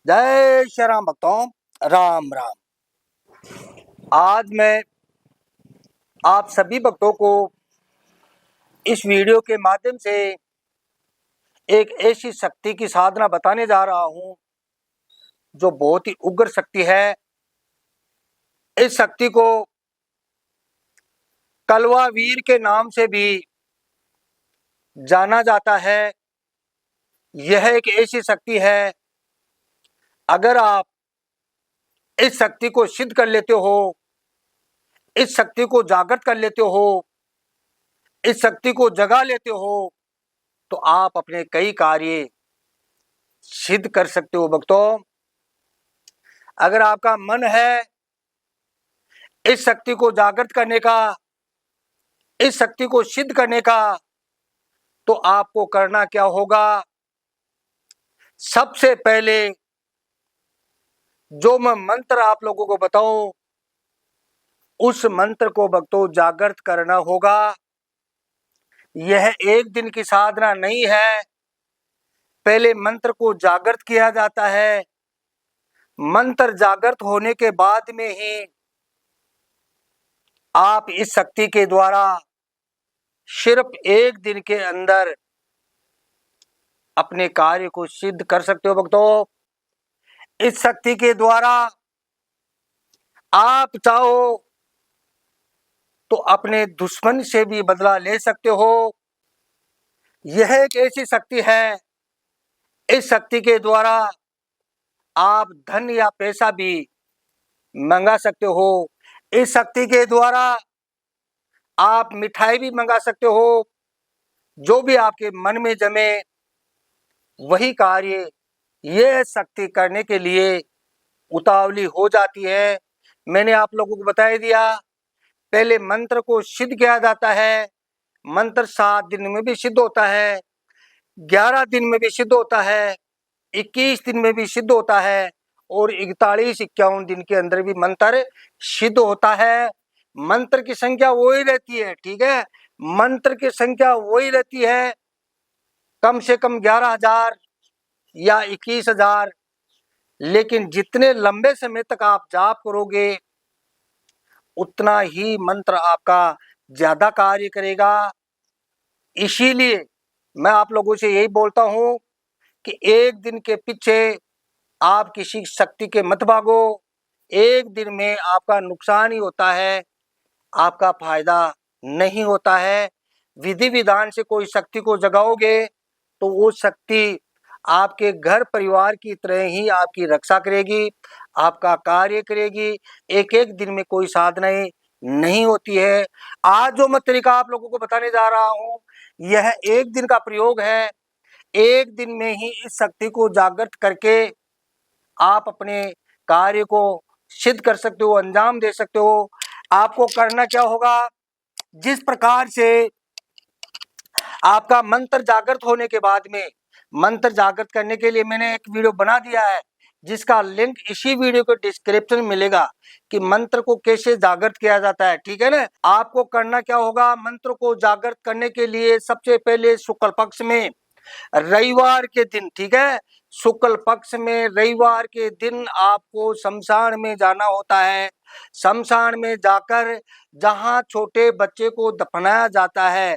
जय श्री राम भक्तों, राम राम। आज मैं आप सभी भक्तों को इस वीडियो के माध्यम से एक ऐसी शक्ति की साधना बताने जा रहा हूं जो बहुत ही उग्र शक्ति है। इस शक्ति को कलवा वीर के नाम से भी जाना जाता है। यह एक ऐसी शक्ति है, अगर आप इस शक्ति को सिद्ध कर लेते हो, इस शक्ति को जागृत कर लेते हो, इस शक्ति को जगा लेते हो, तो आप अपने कई कार्य सिद्ध कर सकते हो। भक्तों, अगर आपका मन है इस शक्ति को जागृत करने का, इस शक्ति को सिद्ध करने का, तो आपको करना क्या होगा। सबसे पहले जो मैं मंत्र आप लोगों को बताऊं, उस मंत्र को भक्तों जागृत करना होगा। यह एक दिन की साधना नहीं है। पहले मंत्र को जागृत किया जाता है। मंत्र जागृत होने के बाद में ही आप इस शक्ति के द्वारा सिर्फ एक दिन के अंदर अपने कार्य को सिद्ध कर सकते हो। भक्तों, इस शक्ति के द्वारा आप चाहो तो अपने दुश्मन से भी बदला ले सकते हो। यह एक ऐसी शक्ति है, इस शक्ति के द्वारा आप धन या पैसा भी मंगा सकते हो। इस शक्ति के द्वारा आप मिठाई भी मंगा सकते हो। जो भी आपके मन में जमे वही कार्य यह शक्ति करने के लिए उतावली हो जाती है। मैंने आप लोगों को बता दिया, पहले मंत्र को सिद्ध किया जाता है। मंत्र 7 दिन में भी सिद्ध होता है, 11 दिन में भी सिद्ध होता है, 21 दिन में भी सिद्ध होता है, और 41-51 दिन के अंदर भी मंत्र सिद्ध होता है। मंत्र की संख्या वही रहती है, ठीक है। मंत्र की संख्या वही रहती है, कम से कम 11,000 या 21,000। लेकिन जितने लंबे समय तक आप जाप करोगे, उतना ही मंत्र आपका ज्यादा कार्य करेगा। इसीलिए मैं आप लोगों से यही बोलता हूं कि एक दिन के पीछे आप किसी शक्ति के मत भागो। एक दिन में आपका नुकसान ही होता है, आपका फायदा नहीं होता है। विधि विधान से कोई शक्ति को जगाओगे तो वो शक्ति आपके घर परिवार की तरह ही आपकी रक्षा करेगी, आपका कार्य करेगी। एक एक दिन में कोई साधनाएं नहीं होती है। आज जो मैं तरीका आप लोगों को बताने जा रहा हूं, यह एक दिन का प्रयोग है। एक दिन में ही इस शक्ति को जागृत करके आप अपने कार्य को सिद्ध कर सकते हो, अंजाम दे सकते हो। आपको करना क्या होगा, जिस प्रकार से आपका मंत्र जागृत होने के बाद में, मंत्र जागृत करने के लिए मैंने एक वीडियो बना दिया है, जिसका लिंक इसी वीडियो के डिस्क्रिप्शन में मिलेगा कि मंत्र को कैसे जागृत किया जाता है, ठीक है ना। आपको करना क्या होगा, मंत्र को जागृत करने के लिए सबसे पहले शुक्ल पक्ष में रविवार के दिन, ठीक है, शुक्ल पक्ष में रविवार के दिन आपको शमशान में जाना होता है। शमशान में जाकर जहां छोटे बच्चे को दफनाया जाता है,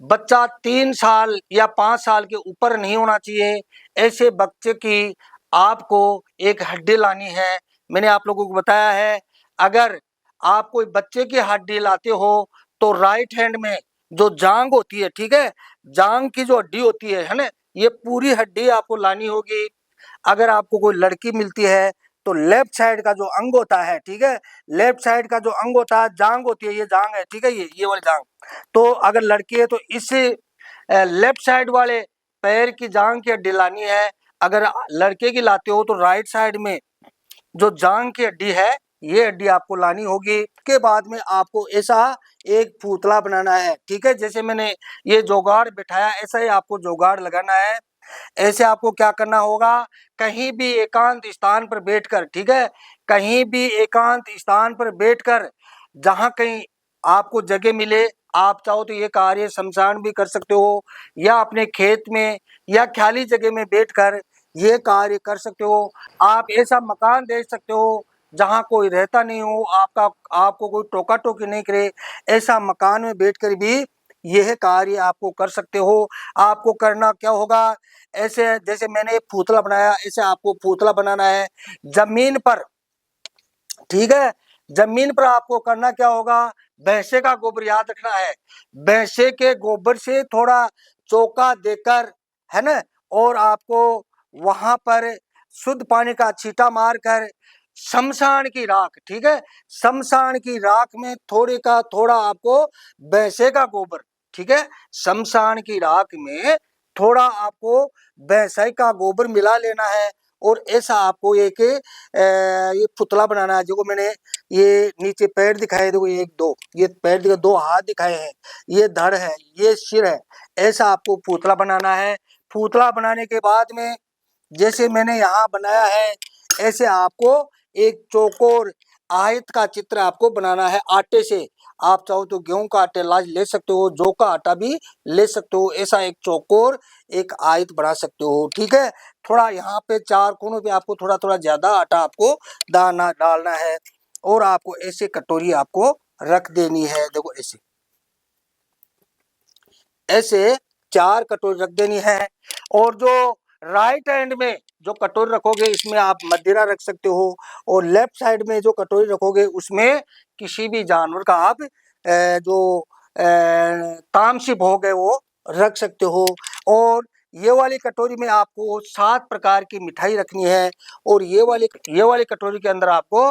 बच्चा 3 साल या 5 साल के ऊपर नहीं होना चाहिए। ऐसे बच्चे की आपको एक हड्डी लानी है। मैंने आप लोगों को बताया है, अगर आप कोई बच्चे की हड्डी लाते हो तो राइट हैंड में जो जांग होती है, ठीक है, जांग की जो हड्डी होती है ना, ये पूरी हड्डी आपको लानी होगी। अगर आपको कोई लड़की मिलती है तो लेफ्ट साइड का जो अंग होता है, ठीक है, लेफ्ट साइड का जो अंग होता है, जांग होती है, ये जांग है, ठीक है, ये वाली जांग। तो अगर लड़की है तो इस लेफ्ट साइड वाले पैर की जांग की हड्डी लानी है। अगर लड़के की लाते हो तो राइट साइड में जो जांग की हड्डी है, ये हड्डी आपको लानी होगी। के बाद में आपको ऐसा एक पुतला बनाना है, ठीक है। जैसे मैंने ये जुगाड़ बिठाया, ऐसा ही आपको जुगाड़ लगाना है। ऐसे आपको क्या करना होगा, कहीं भी एकांत स्थान पर बैठकर, ठीक है, कहीं भी एकांत स्थान पर बैठकर, जहां कहीं आपको जगह मिले, आप चाहो तो ये कार्य शमशान भी कर सकते हो, या अपने खेत में या खाली जगह में बैठकर ये कार्य कर सकते हो। आप ऐसा मकान दे सकते हो जहाँ कोई रहता नहीं हो, आपको कोई टोका टोकी नहीं करे, ऐसा मकान में बैठकर भी यह कार्य आपको कर सकते हो। आपको करना क्या होगा, ऐसे जैसे मैंने एक पुतला बनाया, ऐसे आपको पुतला बनाना है जमीन पर, ठीक है। जमीन पर आपको करना क्या होगा, भैंसे का गोबर याद रखना है, भैंसे के गोबर से थोड़ा चौका देकर, है ना, और आपको वहां पर शुद्ध पानी का छींटा मारकर शमशान की राख, ठीक है, शमशान की राख में थोड़े का थोड़ा आपको भैंसे का गोबर, ठीक है, शमशान की राख में थोड़ा आपको भैंसे का गोबर मिला लेना है। और ऐसा आपको एक ये पुतला बनाना है। देखो मैंने ये नीचे पैर दिखाए, देखो एक दो, ये पैर दिखा, दो हाथ दिखाए हैं, ये धड़ है, ये सिर है, ऐसा आपको पुतला बनाना है। पुतला बनाने के बाद में जैसे मैंने यहाँ बनाया है, ऐसे आपको एक चौकोर आयत का चित्र आपको बनाना है आटे से। आप चाहो तो गेहूं का आटा ले सकते हो, जौ का आटा भी ले सकते हो, ऐसा एक चौकोर एक आयत बना सकते हो, ठीक है। थोड़ा यहाँ पे चार कोनों पे आपको थोड़ा थोड़ा ज्यादा आटा आपको डालना है, और आपको ऐसे कटोरी आपको रख देनी है। देखो ऐसे ऐसे चार कटोरी रख देनी है। और जो राइट हैंड में जो कटोरी रखोगे, इसमें आप मदिरा रख सकते हो, और लेफ्ट साइड में जो कटोरी रखोगे उसमें किसी भी जानवर का आप जो तामसी भोग है वो रख सकते हो। और ये वाली कटोरी में आपको 7 प्रकार की मिठाई रखनी है, और ये वाली कटोरी के अंदर आपको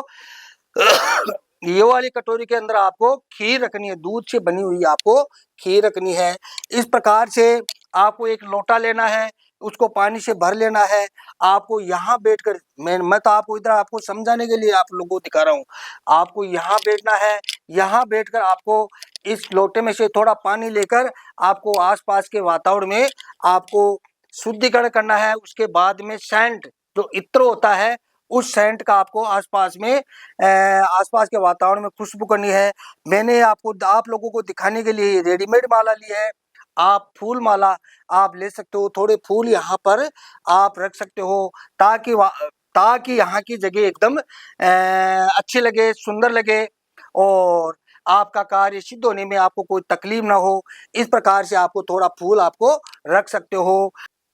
ये वाली कटोरी के अंदर आपको खीर रखनी है, दूध से बनी हुई आपको खीर रखनी है। इस प्रकार से आपको एक लोटा लेना है, उसको पानी से भर लेना है। आपको यहाँ बैठकर, मैं तो आपको इधर आपको समझाने के लिए आप लोगों को दिखा रहा हूँ, आपको यहाँ बैठना है। यहाँ बैठकर आपको इस लोटे में से थोड़ा पानी लेकर आपको आसपास के वातावरण में आपको शुद्धिकरण करना है। उसके बाद में सेंट जो इत्र होता है, उस सेंट का आपको आसपास के वातावरण में खुशबू करनी है। मैंने आप लोगों को दिखाने के लिए रेडीमेड माला ली है। आप फूल माला आप ले सकते हो, थोड़े फूल यहाँ पर आप रख सकते हो, ताकि यहाँ की जगह एकदम अच्छी लगे, सुंदर लगे, और आपका कार्य सिद्ध होने में आपको कोई तकलीफ ना हो। इस प्रकार से आपको थोड़ा फूल आपको रख सकते हो।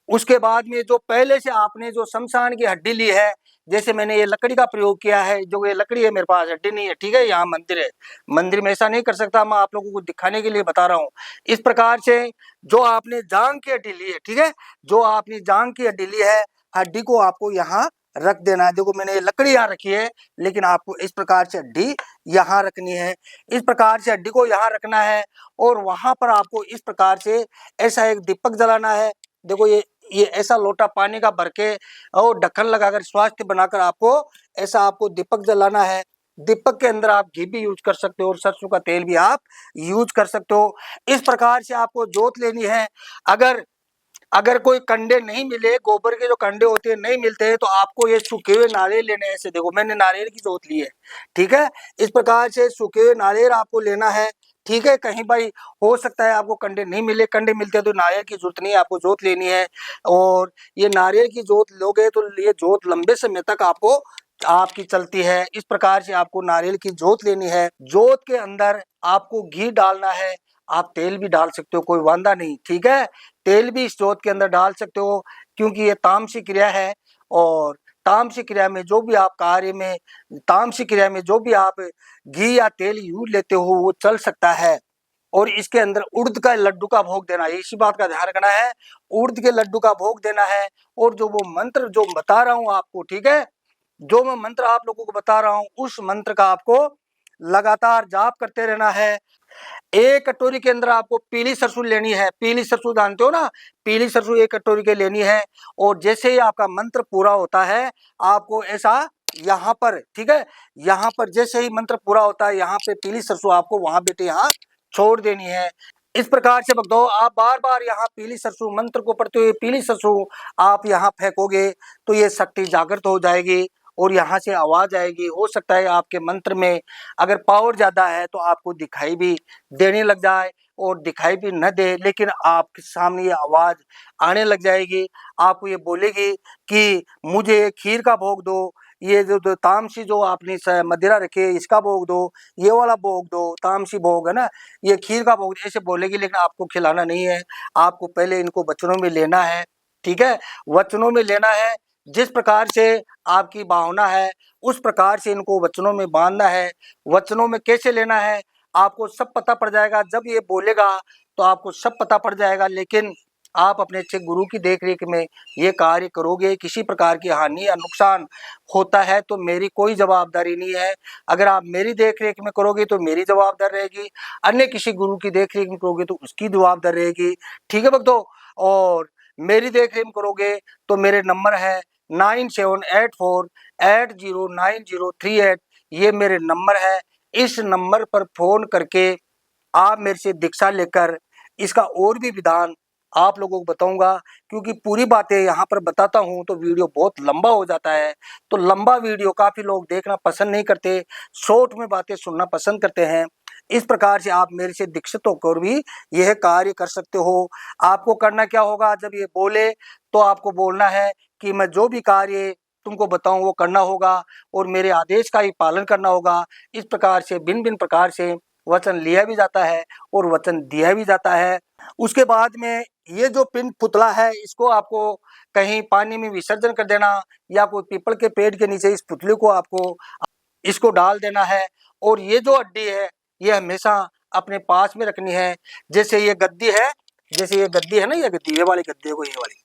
उसके बाद में जो पहले से आपने जो शमशान की हड्डी ली है, जैसे मैंने ये लकड़ी का प्रयोग किया है, जो ये लकड़ी है मेरे पास, हड्डी नहीं है, ठीक है, यहाँ मंदिर है, मंदिर में ऐसा नहीं कर सकता, मैं आप लोगों को दिखाने के लिए बता रहा हूँ। इस प्रकार से जो आपने जांग की हड्डी ली है, ठीक है, जो आपने जांग की हड्डी ली है, हड्डी को आपको यहाँ रख देना है। देखो मैंने ये लकड़ी यहाँ रखी है, लेकिन आपको इस प्रकार से हड्डी यहाँ रखनी है, इस प्रकार से हड्डी को यहाँ रखना है। और वहां पर आपको इस प्रकार से ऐसा एक दीपक जलाना है। देखो ये ऐसा लोटा पानी का भर के और ढक्कन लगाकर स्वास्थ्य बनाकर आपको ऐसा आपको दीपक जलाना है। दीपक के अंदर आप घी भी यूज कर सकते हो, और सरसों का तेल भी आप यूज कर सकते हो। इस प्रकार से आपको जोत लेनी है। अगर अगर कोई कंडे नहीं मिले, गोबर के जो कंडे होते हैं नहीं मिलते हैं, तो आपको ये सूखे हुए नारियल लेने हैं। ऐसे देखो मैंने नारियल की जोत ली है, ठीक है, इस प्रकार से सूखे हुए नारियल आपको लेना है, ठीक है। कहीं भाई हो सकता है आपको कंडे नहीं मिले, कंडे मिलते हैं तो नारियल की जरूरत नहीं है, आपको जोत लेनी है। और ये नारियल की जोत लोगे तो ये जोत लंबे समय तक आपकी चलती है। इस प्रकार से आपको नारियल की जोत लेनी है। जोत के अंदर आपको घी डालना है, आप तेल भी डाल सकते हो, कोई वांदा नहीं, ठीक है, तेल भी इस जोत के अंदर डाल सकते हो, क्योंकि ये तामसिक क्रिया है। और तामसिक क्रिया में जो भी आप कार्य में, तामसिक क्रिया में जो भी आप घी या तेल यूज लेते हो वो चल सकता है। और इसके अंदर उड़द का लड्डू का भोग देना है, इसी बात का ध्यान रखना है, उड़द के लड्डू का भोग देना है। और जो वो मंत्र जो बता रहा हूँ आपको, ठीक है, जो मैं मंत्र आप लोगों को बता रहा हूँ, उस मंत्र का आपको लगातार जाप करते रहना है। एक कटोरी के अंदर आपको पीली सरसों लेनी है, पीली सरसों जानते हो ना, पीली सरसों एक कटोरी के लेनी है। और जैसे ही आपका मंत्र पूरा होता है, आपको ऐसा यहाँ पर, ठीक है, यहाँ पर जैसे ही मंत्र पूरा होता है, यहाँ पे पीली सरसों आपको वहां बेटे यहाँ छोड़ देनी है। इस प्रकार से भक्तों आप बार बार यहाँ पीली सरसों मंत्र को पढ़ते हुए पीली सरसों आप यहाँ फेंकोगे, तो ये शक्ति जागृत हो जाएगी और यहाँ से आवाज आएगी। हो सकता है आपके मंत्र में अगर पावर ज्यादा है तो आपको दिखाई भी देने लग जाए, और दिखाई भी न दे, लेकिन आपके सामने ये आवाज़ आने लग जाएगी। आपको ये बोलेगी कि मुझे खीर का भोग दो, ये जो तामसी जो आपने मदिरा रखी है इसका भोग दो, ये वाला भोग दो, तामसी भोग है ना, ये खीर का भोग, ऐसे बोलेगी। लेकिन आपको खिलाना नहीं है, आपको पहले इनको वचनों में लेना है, ठीक है, वचनों में लेना है। जिस प्रकार से आपकी भावना है उस प्रकार से इनको वचनों में बांधना है। वचनों में कैसे लेना है आपको सब पता पड़ जाएगा। जब ये बोलेगा तो आपको सब पता पड़ जाएगा। लेकिन आप अपने अच्छे गुरु की देख रेख में ये कार्य करोगे, किसी प्रकार की हानि या नुकसान होता है तो मेरी कोई जवाबदारी नहीं है। अगर आप मेरी देख रेख में करोगे तो मेरी जवाबदारी रहेगी, अन्य किसी गुरु की देख रेख में करोगे तो उसकी जवाबदारी रहेगी, ठीक है भक्तों। और मेरी देख रेख में करोगे तो मेरे नंबर है 9784809038, ये मेरे नंबर है। इस नंबर पर फोन करके आप मेरे से दीक्षा लेकर इसका और भी विधान आप लोगों को बताऊंगा, क्योंकि पूरी बातें यहाँ पर बताता हूँ तो वीडियो बहुत लंबा हो जाता है। तो लंबा वीडियो काफ़ी लोग देखना पसंद नहीं करते, शॉर्ट में बातें सुनना पसंद करते हैं। इस प्रकार से आप मेरे से दीक्षित होकर भी यह कार्य कर सकते हो। आपको करना क्या होगा, जब ये बोले तो आपको बोलना है कि मैं जो भी कार्य तुमको बताऊं वो करना होगा और मेरे आदेश का ही पालन करना होगा। इस प्रकार से भिन्न भिन्न प्रकार से वचन लिया भी जाता है और वचन दिया भी जाता है। उसके बाद में ये जो पिंड पुतला है इसको आपको कहीं पानी में विसर्जन कर देना, या कोई पीपल के पेड़ के नीचे इस पुतले को आपको इसको डाल देना है। और ये जो हड्डी है ये हमेशा अपने पास में रखनी है। जैसे ये गद्दी है, जैसे ये गद्दी है ना, ये गद्दी, ये वाली गद्दी को, ये वाली,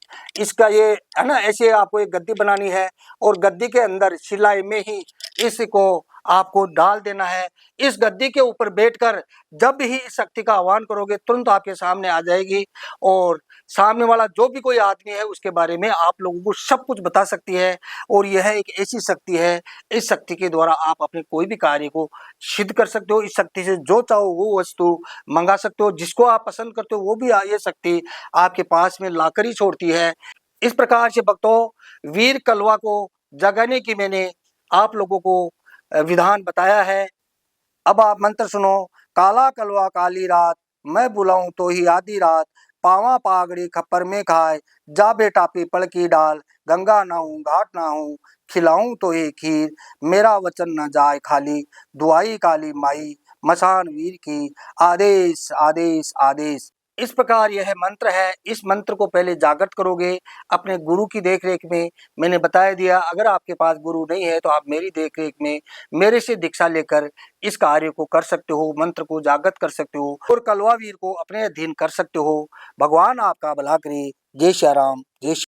इसका ये है ना, ऐसे आपको एक गद्दी बनानी है और गद्दी के अंदर सिलाई में ही इसको आपको डाल देना है। इस गद्दी के ऊपर बैठकर जब भी इस शक्ति का आह्वान करोगे तुरंत आपके सामने आ जाएगी और सामने वाला जो भी कोई आदमी है उसके बारे में आप लोगों को सब कुछ बता सकती है। और यह एक ऐसी शक्ति है, इस शक्ति के द्वारा आप अपने कोई भी कार्य को सिद्ध कर सकते हो। इस शक्ति से जो चाहो वो वस्तु मंगा सकते हो, जिसको आप पसंद करते हो वो भी ये शक्ति आपके पास में लाकर ही छोड़ती है। इस प्रकार से भक्तों वीर कलवा को जगाने की मैंने आप लोगों को विधान बताया है। अब आप मंत्र सुनो। काला कलवा काली रात, मैं बुलाऊं तो ही आधी रात, पावा पागड़ी खप्पर में खाए, जा बेटा पीपल की डाल, गंगा ना हूँ घाट ना हूँ, खिलाऊं तो ही खीर, मेरा वचन न जाए खाली, दुआई काली माई, मसान वीर की, आदेश आदेश आदेश। इस प्रकार यह मंत्र है। इस मंत्र को पहले जागृत करोगे अपने गुरु की देख रेख में, मैंने बता दिया। अगर आपके पास गुरु नहीं है तो आप मेरी देख रेख में मेरे से दीक्षा लेकर इस कार्य को कर सकते हो, मंत्र को जागृत कर सकते हो और कलवा वीर को अपने अधीन कर सकते हो। भगवान आपका भला करे। जय श्री राम, जय श्री